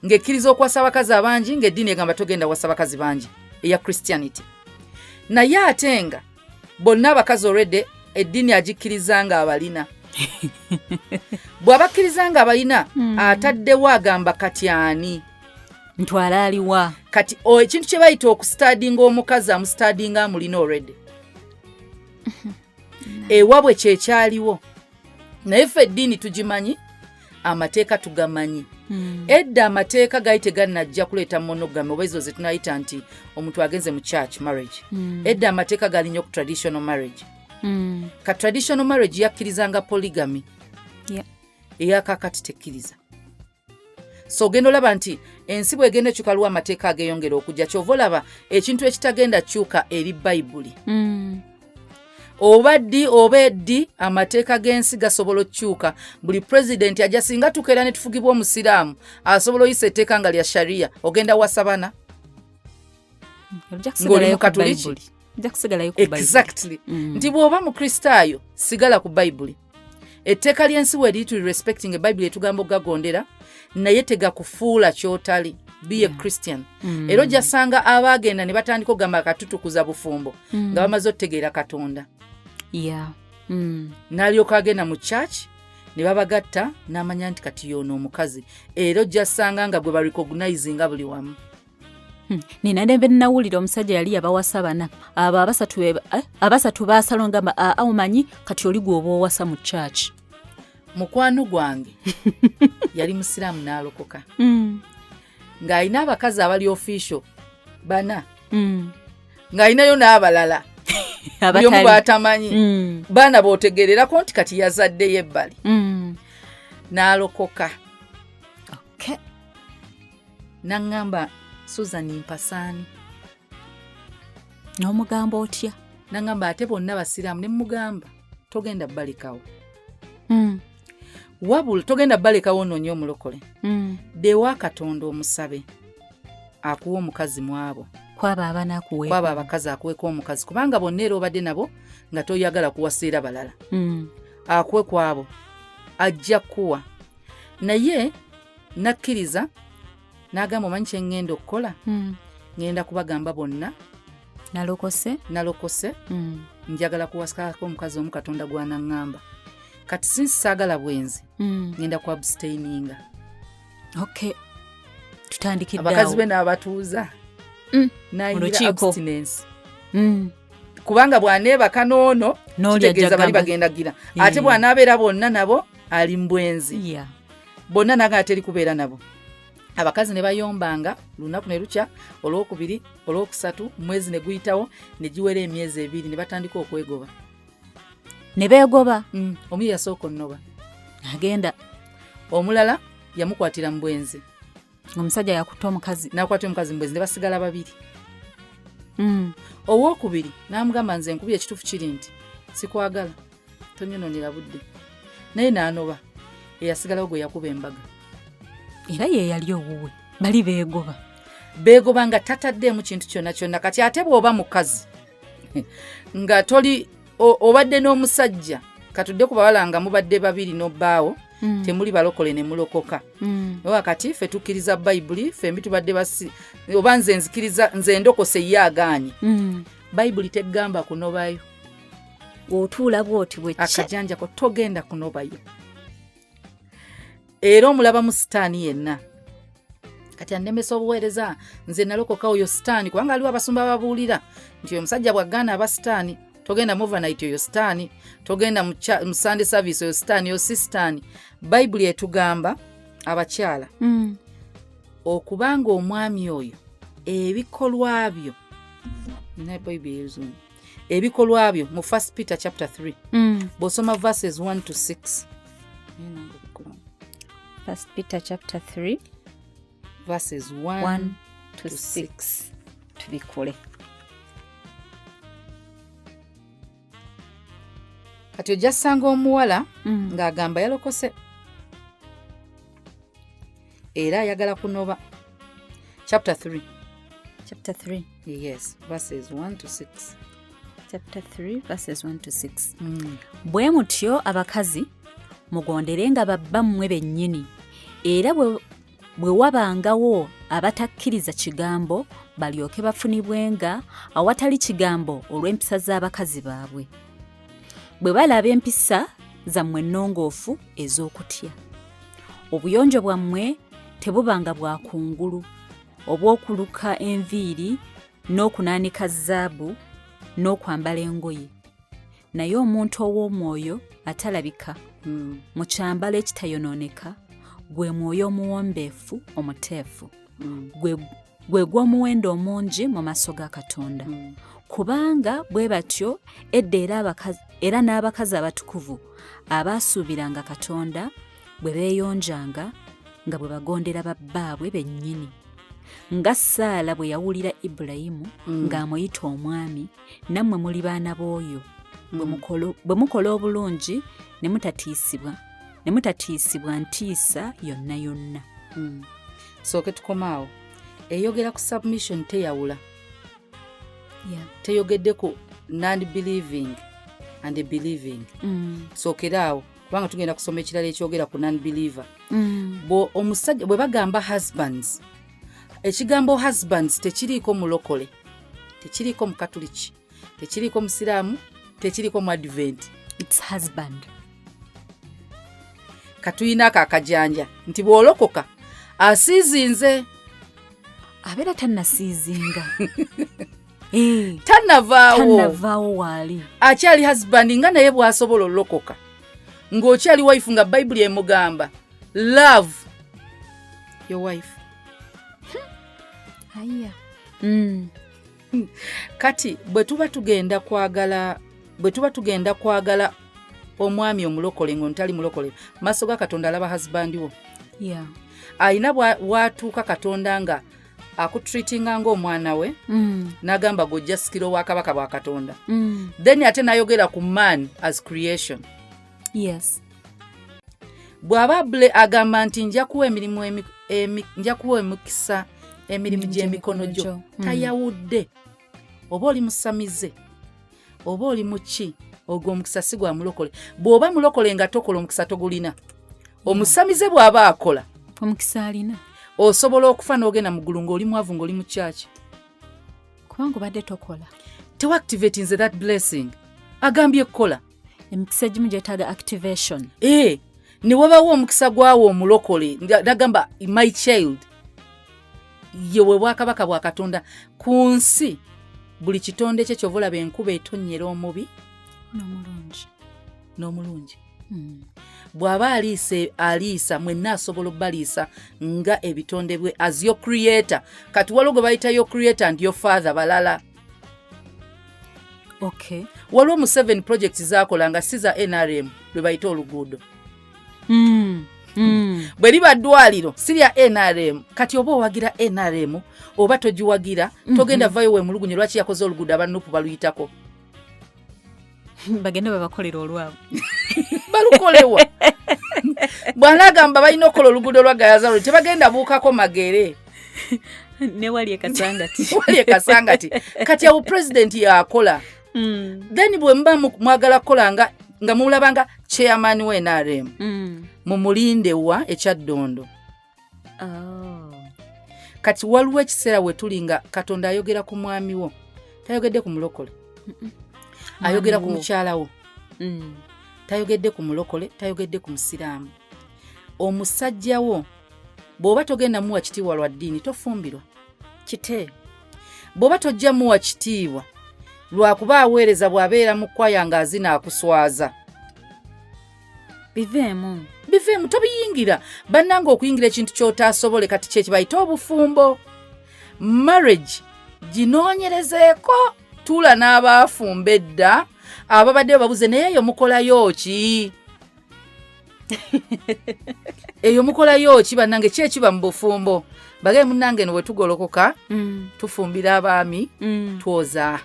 ng'ekkiriza okwasa abakazi abangi, ng'eddiini egamba togenda wasa abakazi bangi eya Christianity. Naye ate nga bonna abakazi already eddiini agikkiriza nga abalina. bw'abakkiriza nga balina ataddewo agamba kati ani ntwala aliwa kati ekintu kye bayita okusitadinga omukazi amusitadinga amulina already ewabwe kyekyaliwo naye ffe eddiini tugimanyi amateeka tugamanyi edda amateeka gaali tegannajja kuleeta monogamy oba ezo ze tunayita nti omuntu agenze mu church marriage edda amateeka gaali nnyo ku traditional marriage ka traditional marriage yakkirizanga polygamy eyakakati tekkiriza so ogenda olaba nti ensi bwegenda ekyukalwa amateeka ageyongera okujja kyova olaba ekintu ekitagenda kyuka eri bayibuli oba ddi oba eddi amateeka g'ensi gasobola okukyuka buli pulezidenti ajja singa tukeera ne tufugibwa omusiraamu asobola oyisa etteeka nga lya shariya ogenda wasabana ng'oli mukatuliki exactly nti bw'oba mukristaayo sigala ku bayibuli etteeka ly'ensi we liri respecting ebayibuli etugamba okugagondera naye tegakufuula kyotali be a Christian era ojjasanga abaagenda ne batandika okugamba katutukuza bufumbo nga bamaze okutegeera Katonda n'alyoka agenda mu church ne babagatta n'amanya nti kati yoona omukazi era ojjasanga nga gwe barecognizinga buli wamu ninadembe nawulira omusajja yali yabawasa bana abo abasatu baasalo ngamba omanyi kati oli gwe oba owasa mu church mukwano gwange yali musiraamu n'alokoka ng'alina abakazi abali official bana ng'alinayo n'abalala buli omu baatamanyi baana bootegererako nti kati yazaddeyo ebbali n'alokoka n'aŋŋamba Susan Mpasaani n'omugamba otya n'aŋŋamba ate bonna basiraamu ne mugamba togenda balekawo wabula togenda balekawo onoonye omulokole dewa Katonda omusabe akuwa omukazi mu abo kwaba abakazi akuweko omukazi kubanga bonna era obadde nabo nga toyagala kuwaseera balala akuwe kwabo ajja kuwa naye nakkiriza n'agamba omanyi kye ŋŋenda okukola ŋŋenda kubagamba bonna nalokose njagala kuwasako omukazi omu Katonda gw'anaŋŋamba kati sinsaagala bwenzi ŋŋenda ku abstaininga tutandikiddeawo abakazi be n'abatuuza nayira abstinence kubanga bw'aneebaka n'ono kitegeeza bali bagendagira ate bw'anaabeera bonna nabo ali mu bwenzi bonna naga ateri kubeera nabo abakazi ne bayombanga lunaku ne lukya olwokubiri olwokusatu mwezi ne guyitawo ne giwera emyezi 2 ne batandika okwegoba ne beegoba omu yasooka onnoba agenda omulala yamukwatira mu bwenzi omusajja yakuta omukazi n'akwata omukazi mu bwenzi ne basigala babiri owookubiri n'amugamba nze enkubi ekituufu kiri nti sikwagala tonyononera budde naye n'anoba eyasigalawo gwe yakuba embaga era ye yali owuwe bali beegoba nga tataddeemu kintu kyonna kyonna kati ate bw'oba mukazi nga toli obadde n'omusajja katudde ku bawala nga mubadde babiri n'obbaawo temuli balokole ne mulokoka wakati ffe tukkiriza bayibuli fembi tubadde oba nze nzikiriza nze ndokose ye agaanye bayibuli tegamba kunobayo otuula bwoti bwe akajanjako togenda kunobayo era omulaba mu sitaani yenna kati anemesa obuweereza nze nalokoka oyo sitaani kubanga aliwo abasumba babuulira nti oyo musajja bw'aggaana aba sitaani togenda mu overnight oyo sitaani togenda mu Sunday service oyo sitaani oyo si sitaani bayibuli etugamba abakyala okubanga omwami oyo ebikolwa byo ebikolwa byo mu 1 Peter chapter 3 bw'osoma verses 1 to 6 1 Peter chapter 3 verses 1 to 6 tubikole kati ojja ssanga omuwala ng'agamba yalokose era ayagala kunoba chapter 3 yes verses 1 to 6 chapter 3 verses 1 to 6 bwe mutyo abakazi mugonderenga babbammwe bennyini era bwe wabangawo abatakkiriza kigambo balyoke bafunibwenga awatali kigambo olw'empisa z'abakazi baabwe bwe balaba empisa zammwe ennongoofu ez'okutya. Obuyonjo bwammwe tebubanga bwa kungulu, obw'okuluka enviiri n'okunaanika zaabu n'okwambala engoye. Naye omuntu ow'omwoyo atalabika mu kyambalo ekitayonooneka gwe mwoyo omuwombeefu omuteefu, gwe gw'omuwendo omungi mu maaso ga Katonda. Kubanga bwe batyo edda era n'abakazi abatukuvu abaasuubiranga Katonda bwe beeyonjanga nga bwe bagondera babbaabwe bennyini. Nga Saala bwe yawulira Ibulayimu ng'amuyita omwami, nammwe muli baana b'oyo bwe mukola obulungi ne mutatiisibwa ntiisa yonna yonna. Sooke tukomaawo. Eyogera ku submission teyawula. Teyogedde ku non-believing and believing. Sookeraawo kubanga tugenda kusoma ekirala ekyogera ku non-believer. Omusajja bwe bagamba husbands, ekigambo husbands tekiriiko mulokole, tekiriiko mukatuliki, tekiriiko musiraamu, tekiriiko mu advent. It's husband. Katuyinaako akajanja nti bw'olokoka asiizinze. Abeera tannasiizinga. Tannavaawo waali. Akyali husband nga naye bw'asobola olokoka. Ng'okyali wife nga Bayibuli emugamba love your wife. Aya. Kati bwe tuba tugenda kwagala omwami omulokole ng'ontali mulokole, maaso ga Katonda alaba husband wo. Ayina watuuka Katonda nga akutreatinga ng'omwana we, n'agamba gojja sikiro wa kabaka bwa Katonda. Then ate n'ayogera ku man as creation. Yes. Bw'aba Bule agamba nti nja kuwa emikisa emirimu gy'emikono gyo. Tayawudde. Oba oli musamize, oba oli muki, ogwo omukisa si gwa mulokole. Bw'oba mulokole nga tokola omukisa togulina. Omusamize bw'aba akola, omukisa alina. Osobola okufa n'ogenda mu ggulu ng'oli mwavu ng'oli mu kyaki. Kubanga obadde tokola. Tewaactivatinze that blessing. Agambye kukola. Emikisa egimu gyetaaga activation. Ne wabawo omukisa gwawo omulokole. Nagamba my child. Yewe bwakabaka bwa Katonda ku nsi. Buli kitonde kye kyova olaba enkuba etonnyera omubi n'omulungi. Bw'aba aliisa mwenna asobola obbaliisa nga ebitonde bwe as your creator. Kati waliwo gwe bayita your creator and your father balala. Okay. Waliwo mu 7 projects zaakola nga si za NRM lwe bayita oluguudo. Bwe liba ddwaliro si lya NRM. Kati oba owagira NRM oba togiwagira togenda vayo we mulugunye lwaki yakoze oluguudo abanupu baluyitako. Bagenda babakolera olwabo. Balukolewa. Bw'anagamba balina okukola oluguudo lwa Gayazalo tebagenda buukako magere. Ne wali ekasangati. Kasangati. Kati awo president yakola. Then bwe mba mwagala kukola nga mulabanga chairman we NRM. Mumulinde wa ekyaddondo. Kati waliwo ekiseera we tuli nga Katonda ayogera ku mwami wo. Tayogedde ku mulokole. Ayogera ku mukyala wo. Tayogedde ku mulokole, tayogedde ku musiraamu. Omusajja wo bw'oba togenda muwa kitiibwa lwa ddiini tofumbirwa. Kite. Bw'oba tojja muwa kitiibwa lwakuba aweereza bw'abeera mu kwaya ng'azina akuswaza. Biveemu tobiyingira. Bannanga okuyingira ekintu ky'otaasobole kati kye kibayita obufumbo. Marriage ginoonyerezeeko. Tuula n'abaafumba edda ababadde babuze naye eyo mukolayo ki? Eyo mukolayo ki bannange ki ekiba mu bufumbo? Bagee munnange no bwe tugolokoka tufumbira abaami twoza.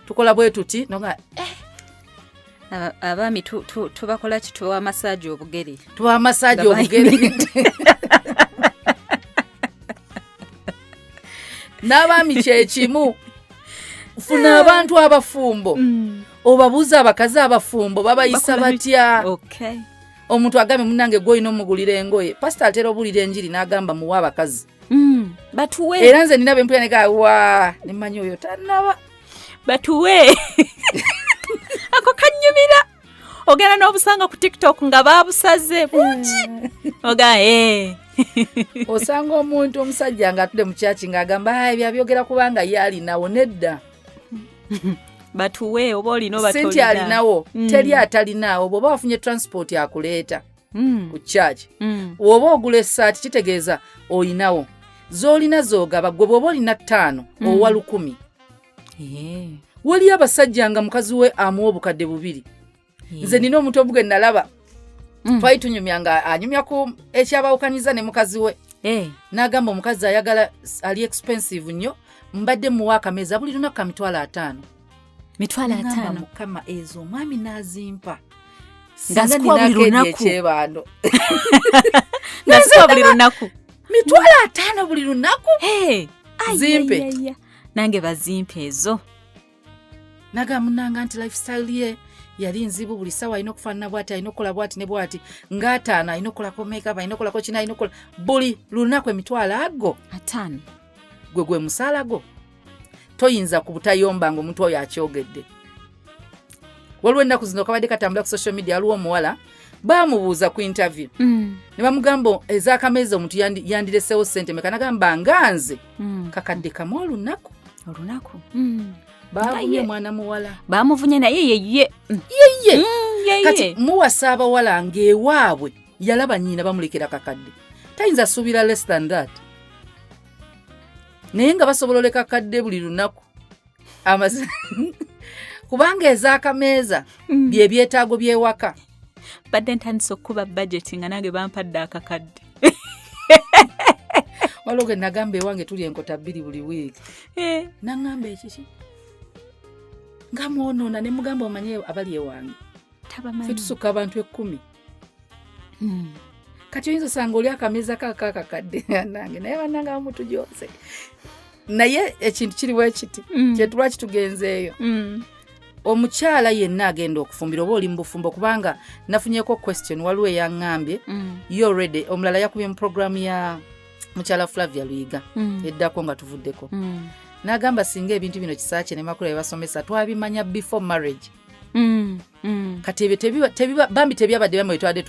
Tukola bwe tuti noga abaami tubakola ki? Tuwa massage obugere. Tuwa massage obugere. N'abaami kye kimu. Funa abantu abafumbo. Obabuuza abakazi abafumbo babayisa batya? Okay. Omuntu agambe munnange gw'olina omugulira engoye. Pastor atera obulira enjiri n'agamba muwa abakazi. Batuwe. Era nze nina bempulira ne gawa ne mmanyi oyo tannaba. Batuwe. Ako kanyumira. ogenda n'obusanga ku TikTok nga babusaze bungi oga osanga omuntu omusajja nga atudde mu kyaki ng'agamba ebyabyogera kubanga ye alinawo nedda batuwe oba olina oba sente alinawo teri atalinaawo bw'oba wafunye transport akuleeta ku kyaki bw'oba ogula essaati kitegeeza olinawo z'olina zoogaba gwe bw'oba olina 5 owa 100 waliyo abasajja nga mukazi we amuwa obukadde 2 nze nina omuntu obuge nalaba twali tunyumya nga anyumya ku ekyabawukanyiza ne mukazi we n'agamba omukazi ayagala ali expensive nnyo mbadde muwa akameza buli lunaku ka $5,000 mukama ezo omwami n'azimpa nga zikuwa buli lunaku ekyebando nga zikuwa buli lunaku $5,000 buli lunaku zimpe nange bazimpe ezo naga munanga nti lifestyle ye yali nzibu buli sawa alina okufaanana bwati alina okukola bwati ne bwati ng'ataano alina okukolako makeup alina okukolako kina alina okukola buli lunaku $5,000 gwe musaala go toyinza kubutayomba nga omuntu oyo akyogedde. Waliwo ennaku zino kabadde katambula ku social media aliwo omuwala baamubuuza ku interview ne bamugamba ez'akameza omuntu yandireseewo ssente meka nagamba nga nze kakadde kamu olunaku baavunye mwana muwala baamuvunye naye yeye kati muwasa abawala ng'ewaabwe yalaba nnyina bamulekera kakadde tayinza suubira less than that naye nga basobola oleka kakadde buli lunaku kubanga ez'akameeza bye byetaago by'ewaka badde ntandisa okuba budgeti nga nange bampadde akakadde waliwo ge nagamba ewange tuli enkota 2 buli wiiki naŋŋamba ekiki nga mwonoona ne mugamba omanye abali ewange fe tusukka abantu 10 kati oyinza osanga oli akameeza kakakadde nange naye bannanga bamutujooze naye ekintu kiriwo ekiti kyetulwaki tugenzeeyo omukyala yenna agenda okufumbira oba oli mu bufumbo kubanga nafunyeko question waliwo eyaŋŋambye yo already omulala yakubye mu programu ya mukyala Flavia Luyiga eddako nga tuvuddeko n'agamba singa ebintu bino Kisakye ne Makula ebasomesa twabimanya before marriage kati ebyo bambi tebyabadde bamwe twadde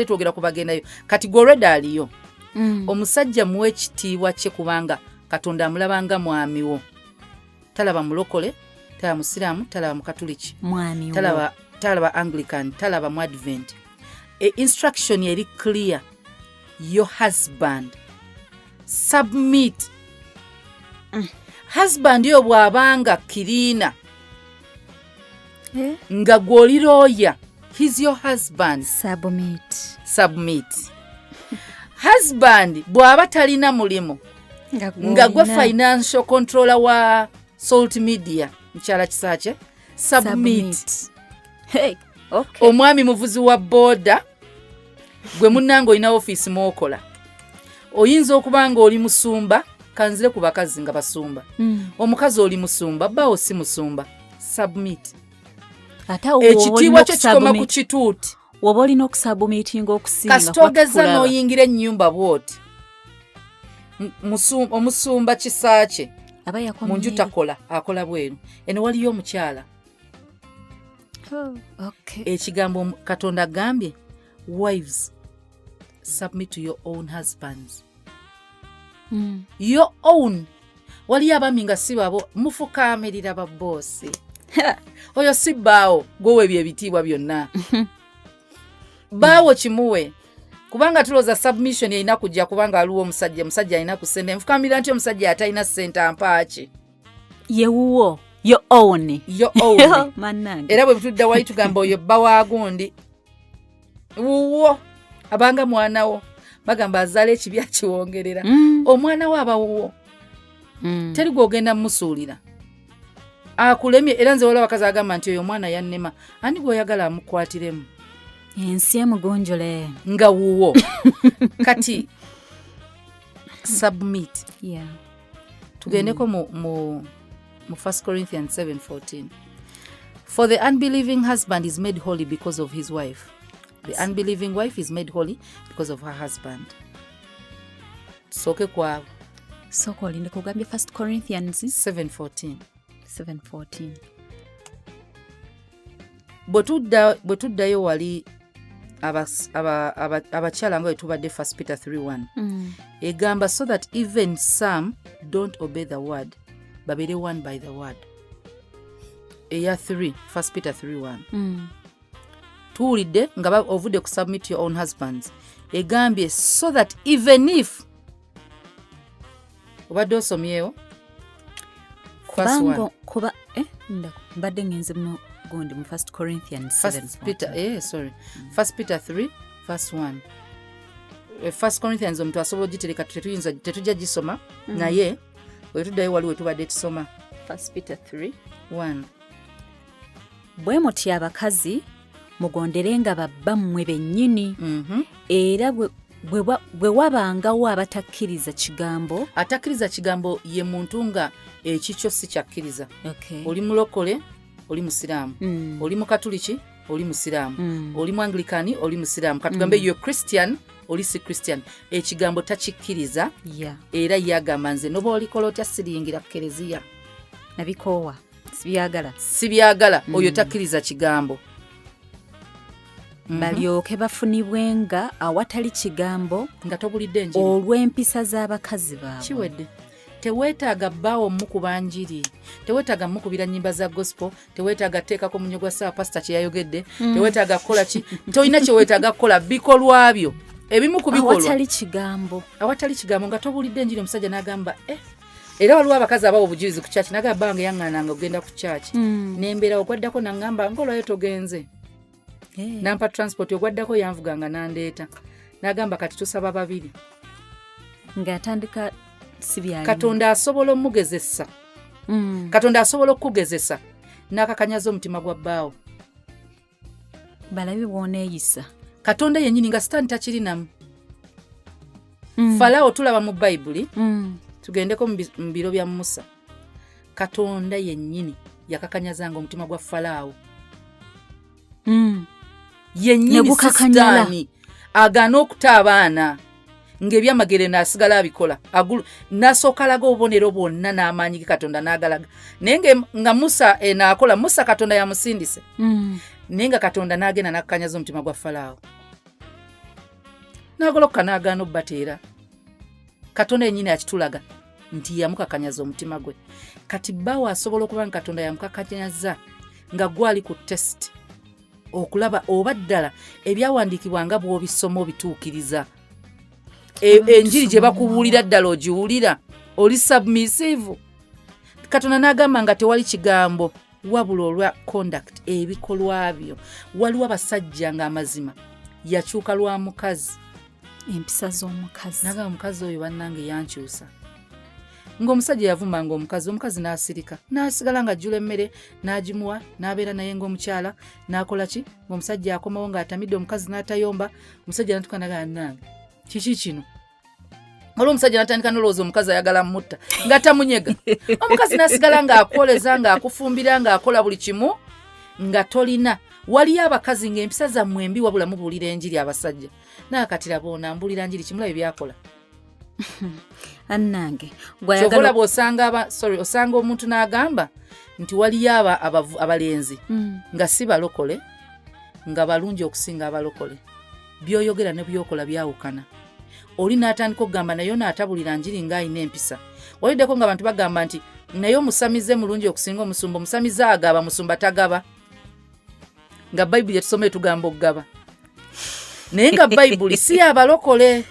twogera ku bagendayo kati goreda aliyo omusajja muwe ekitiibwa kye kubanga Katonda amulabanga mwamiwo talaba mulokole talaba musiraamu talaba mukatuliki talaba Anglican talaba mu Advent instruction yeri clear your husband submit husband yo bwabanga kirina nga gwoli lawyer he's your husband submit husband bwaba talina mulimu nga gwe financial controller wa Salt Media mkyala Kisakye submit omwami muvuzi wa boda gwe munnanga olina office mwokola oyinza okubanga oli musumba kanzire ku bakazi nga basumba omukazi oli musumba bawo si musumba submit ekitiibwa kyo kikoma ku kituuti woba olina okusabumitinga okusinga kasitogeza n'oyingira ennyumba bwoti omusumba Kisakye munju takola akola bweru eno waliyo omukyala ekigambo Katonda agambye wives submit to your own husbands your own waliyo abami nga si babo mufukaamirira baboosi oyo si baawo gwowe byebitiibwa byonna baawo kimuwe kubanga tulooza submission erina kujja kubanga aliwo omusajja alina ku ssente nfukamira nti omusajja atalina ssente ampaaki yewuwo your own era bwe butudda wali tugamba oyo bba waagundi wuwo abanga mwanawo bagamba azaala ekibi akiwongerera omwana we aba wuwo teri gw'ogenda mmusuulira akulemye era nze waliwo abakazi agamba nti oyo omwana yannema ani gw'oyagala amukwatiremu ensi emugonjole nga wuwo kati submit tugendeko mu 1 Corinthians 7:14 for the unbelieving husband is made holy because of his wife the unbelieving wife is made holy because of her husband soke kwabo soko olinde kugambye 1 Corinthians 7:14 bwe tuddayo wali abakyala nga wetubadde 1 Peter 3:1 egamba so that even some don't obey the word babeere one by the word. Eya 3 1 Peter 3:1 tuwulidde nga ovudde ku submit your own husbands egambye so that even if obadde osomyewo kuba mbadde ngenze muno gundi mu 1 Corinthians 1 Peter 3:1 1 Corinthians omuntu asobola ogitereka tetujja gisoma naye wetuddayo waliwo tubadde tusoma 1 Peter 3:1 bwe muti abakazi mugonderenga babbammwe bennyini era bwe wabangawo abatakkiriza kigambo. Atakkiriza kigambo ye muntu nga ekikyo si kyakkiriza. Oli mulokole oli musiraamu, oli mukatuliki oli musiraamu, oli muanglikani oli musiraamu, katugambe yo Christian oli si Christian, ekigambo takikkiriza era yagamba nze noba olikola otya siringira ku kereziya nabikoowa sibyagala oyo takkiriza kigambo. balyoke bafunibwenga awatali kigambo nga tobulidde enjiri olw'empisa z'abakazi baabwe. Kiwedde teweetaaga bbaawo mukuba njiri, teweetaaga mukubira nnyimba za gospel, teweetaaga teekako munyo gwa saa pasita kyeyayogedde, teweetaaga kukola ki, tolina kyeweetaaga kukola bikolwa byo ebimu ku bikolwa awatali kigambo nga tobulidde enjiri. Omusajja n'agamba era waliwo abakazi abawo obujulizi ku kyaki nagamba bange yaŋŋaananga ogenda ku kyaki nembeera ogwaddako naŋŋamba ng'olwayo togenze nampa transport ogwaddako yanvuganga nandeeta n'agamba kati tusaba babiri ng'atandika sibyali. Katonda asobola omugezesa Katonda asobola okugezesa n'akakanyaza omutima gwa bbaawo balabi bw'oneeyisa Katonda yennyini nga sitaani takirinamu. Falaawo tulaba mu Bayibuli tugendeko mu biro bya Musa. Katonda yennyini yakakanyazanga omutima gwa Falaawo yennyini sitaani agaana okuta abaana ng'ebyamagere n'asigala abikola n'asooka alaga obubonero bwonna n'amaanyi ge Katonda n'agalaga naye nga Musa naakola Musa Katonda yamusindise naye nga Katonda n'agenda n'akakanyaza omutima gwa Falaawo n'agolokoka n'agaana obbateera. Katonda yennyini akitulaga nti yamukakanyaza omutima gwe. Kati bbaawo asobola okuba nga Katonda yamukakanyaza nga gwali ku test okulaba oba ddala ebyawandiikibwa nga bw'obisoma obituukiriza enjiri gye bakubuulira ddala ogiwulira oli submissive. Katonda n'agamba nga tewali kigambo wabula olwa conduct ebikolwa byo. Waliwo abasajja ng'amazima yakyuka lwa mukazi empisa z'omukazi naga omukazi oyo bannange yankyusa ng'omusajja yavumanga omukazi n'asirika n'asigala nga ajjula emmere n'agimuwa n'abeera naye ng'omukyala n'akola ki ng'omusajja akomawo ng'atamidde omukazi n'atayomba. Omusajja n'atuuka naga nange kiki kino olwo omusajja n'atandika n'olowooza omukazi ayagala mutta nga tamunyega omukazi n'asigala ng'akwoleza ng'akufumbira ng'akola buli kimu nga tolina. Waliyo abakazi ng'empisa zammwe embi wabula mubuulira enjiri abasajja naakatira boona mbuulira njiri kimulabe byakola annange gwayagola osanga omuntu n'agamba nti waliyo abalenzi nga si balokole nga balungi okusinga abalokole. Byoyogera ne byokola byawukana. Oli n'atandika okugamba naye n'atabulira njiri ng'ayina empisa. Waliddeko nga abantu bagamba nti naye omusamize mulungi okusinga omusumba, omusamize agaba musumba tagaba. Nga Bayibuli etusoma etugamba okugaba naye nga Bayibuli si abalokole.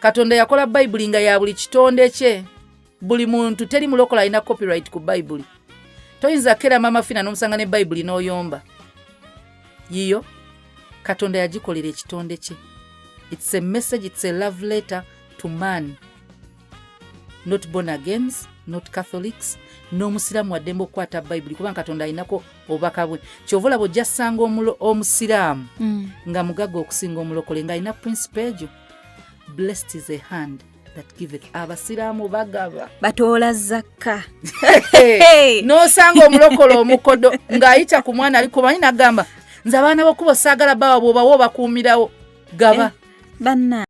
Katonda yakola Bayibuli nga ya buli kitonde kye. Buli muntu teri mulokola alina copyright ku Bayibuli. Toyinza kera mama fina n'omusanga ne Bayibuli n'oyomba yiyo. Katonda yagikolera ekitonde kye. It's a message, it's a love letter to man, not born agains, not Catholics, n'omusiraamu waddembe okukwata Bayibuli kubanga Katonda alinako obubaka bwe. Kyova olaba ojja ssanga omusiraamu nga mugagga okusinga omulokole ng'alina principle egyo. Blessed is a hand that giveth. Abasiraamu bagaba batoola zakka n'osanga omulokole omukodo ng'ayita ku mwana ali kumanyi n'agamba nze abaana b'okkubo saagala bawa bw'obawa obakuumirawo gaba banna